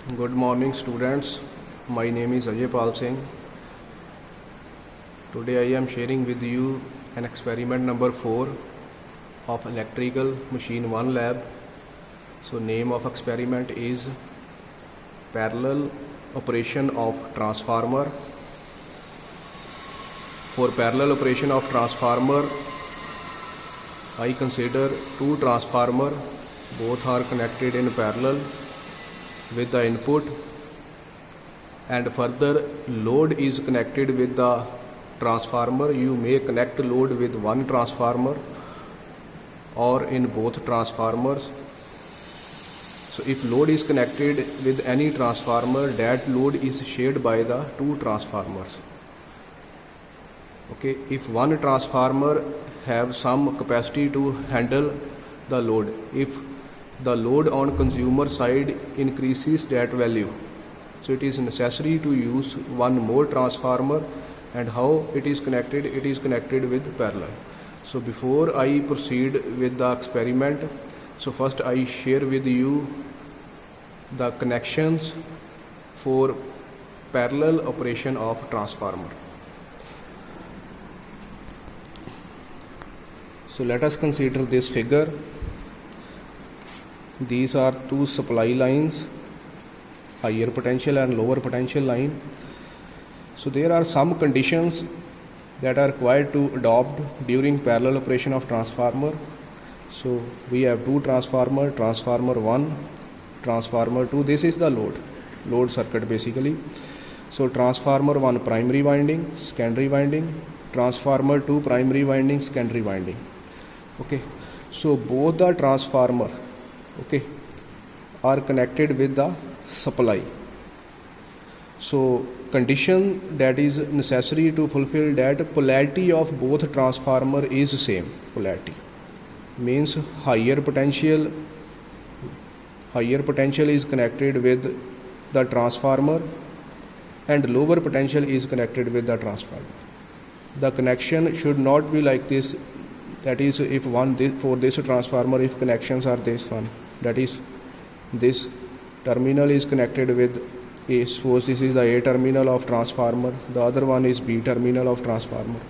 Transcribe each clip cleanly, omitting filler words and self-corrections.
Good morning students. My name is Ajay Pal Singh. Today I am sharing with you an experiment number 4 of electrical machine 1 lab. So name of experiment is parallel operation of transformer. For parallel operation of transformer, I consider two transformer, both are connected in parallel with the input, and further load is connected with the transformer. You may connect load with one transformer or in both transformers. So if load is connected with any transformer, that load is shared by the two transformers. Okay, if one transformer have some capacity to handle the load, if the load on consumer side increases that value, so it is necessary to use one more transformer. And how it is connected? It is connected with parallel. So before I proceed with the experiment, so first I share with you the connections for parallel operation of transformer. So let us consider this figure. These are two supply lines, higher potential and lower potential line. So there are some conditions that are required to adopt during parallel operation of transformer. So we have two transformer, transformer 1, transformer 2. This is the load circuit basically. So transformer 1 primary winding, secondary winding, transformer 2 primary winding, secondary winding. Okay, so both the transformer are connected with the supply. So condition that is necessary to fulfill that polarity of both transformer is same. Polarity means higher potential is connected with the transformer and lower potential is connected with the transformer. The connection should not be like this. That is, if for this transformer, if connections are this one, that is, this terminal is connected with A. Suppose this is the A terminal of transformer, the other one is B terminal of transformer.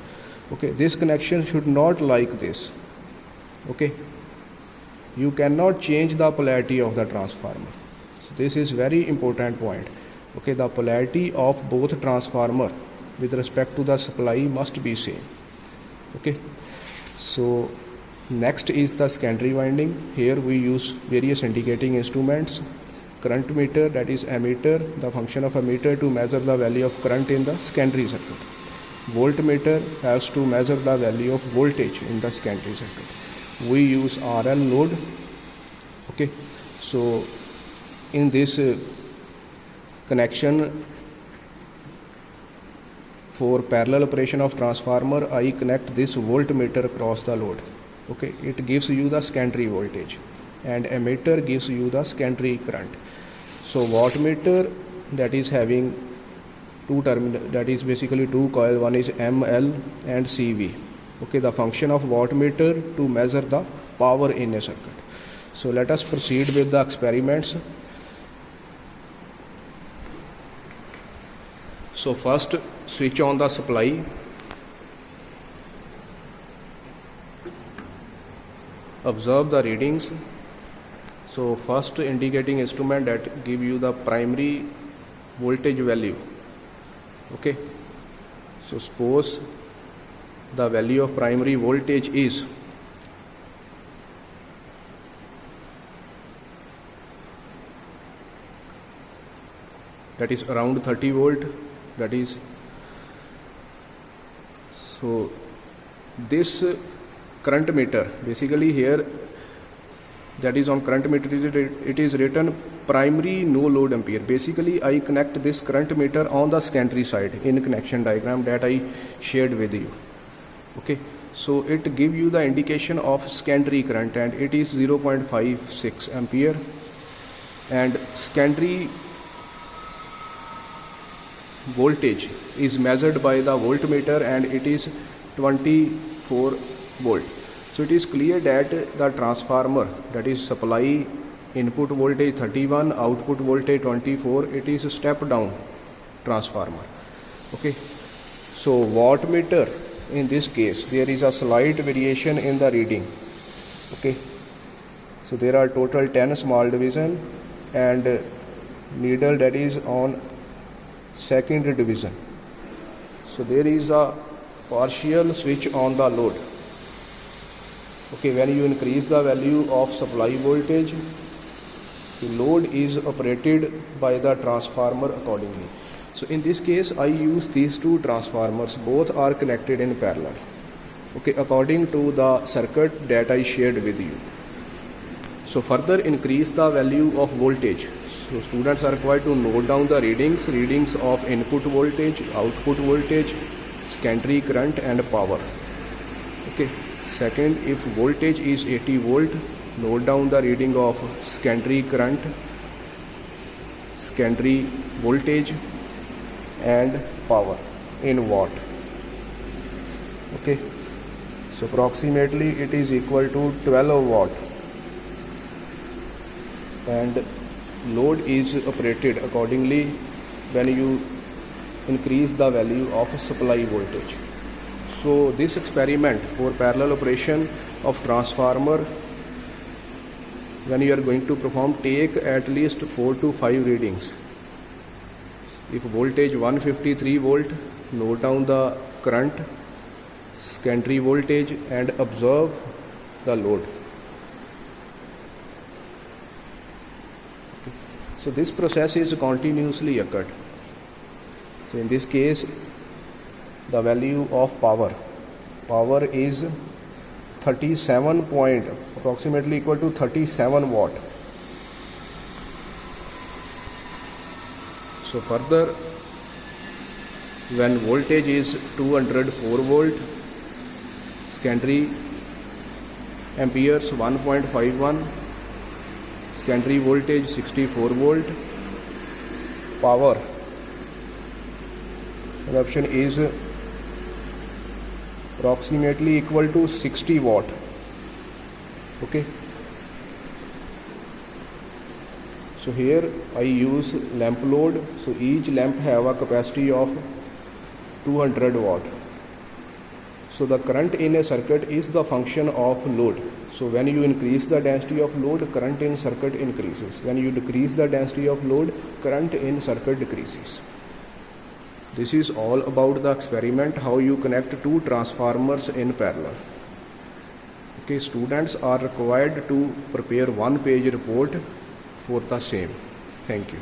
Okay, this connection should not like this. Okay, you cannot change the polarity of the transformer. So this is very important point. Okay, the polarity of both transformer with respect to the supply must be same. Okay, so next is the secondary winding. Here we use various indicating instruments. Current meter, that is ammeter, the function of ammeter to measure the value of current in the secondary circuit. Voltmeter has to measure the value of voltage in the secondary circuit. We use RL load. Okay, so in this connection for parallel operation of transformer, I connect this voltmeter across the load. Okay, it gives you the secondary voltage and ammeter gives you the secondary current. So wattmeter, that is having two terminal, that is basically two coil, one is ML and CV. Okay, the function of wattmeter to measure the power in a circuit. So let us proceed with the experiments. So first switch on the supply. Observe the readings. So first indicating instrument that give you the primary voltage value. Okay, so suppose the value of primary voltage is that is around 30 volt. That is, so this current meter basically here, that is on current meter it is written primary no load ampere. Basically I connect this current meter on the secondary side in connection diagram that I shared with you. Okay, so it give you the indication of secondary current and it is 0.56 ampere, and secondary voltage is measured by the voltmeter and it is 24 volt. So it is clear that the transformer, that is supply input voltage 31, output voltage 24. It is a step down transformer. Okay, so wattmeter, in this case there is a slight variation in the reading. Okay, so there are total 10 small division and needle that is on second division. So there is a partial switch on the load. Okay, when you increase the value of supply voltage, the load is operated by the transformer accordingly. So in this case I use these two transformers, both are connected in parallel. Okay, according to the circuit that I shared with you. So further increase the value of voltage. So students are required to note down the readings of input voltage, output voltage, secondary current and power. Okay, second, if voltage is 80 volt, note down the reading of secondary current, secondary voltage and power in watt. Okay, so approximately it is equal to 12 watt, and load is operated accordingly when you increase the value of supply voltage. So this experiment for parallel operation of transformer, when you are going to perform, take at least 4 to 5 readings. If voltage 153 volt, note down the current, secondary voltage and observe the load. Okay. So this process is continuously occurred. So in this case the value of power is 37 point, approximately equal to 37 watt. So further, when voltage is 204 volt, secondary amperes 1.51, secondary voltage 64 volt, power eruption is approximately equal to 60 watt. Okay, so here I use lamp load. So each lamp have a capacity of 200 watt. So the current in a circuit is the function of load. So when you increase the density of load, current in circuit increases. When you decrease the density of load, current in circuit decreases. This is all about the experiment, how you connect two transformers in parallel. Okay, students are required to prepare one page report for the same. Thank you.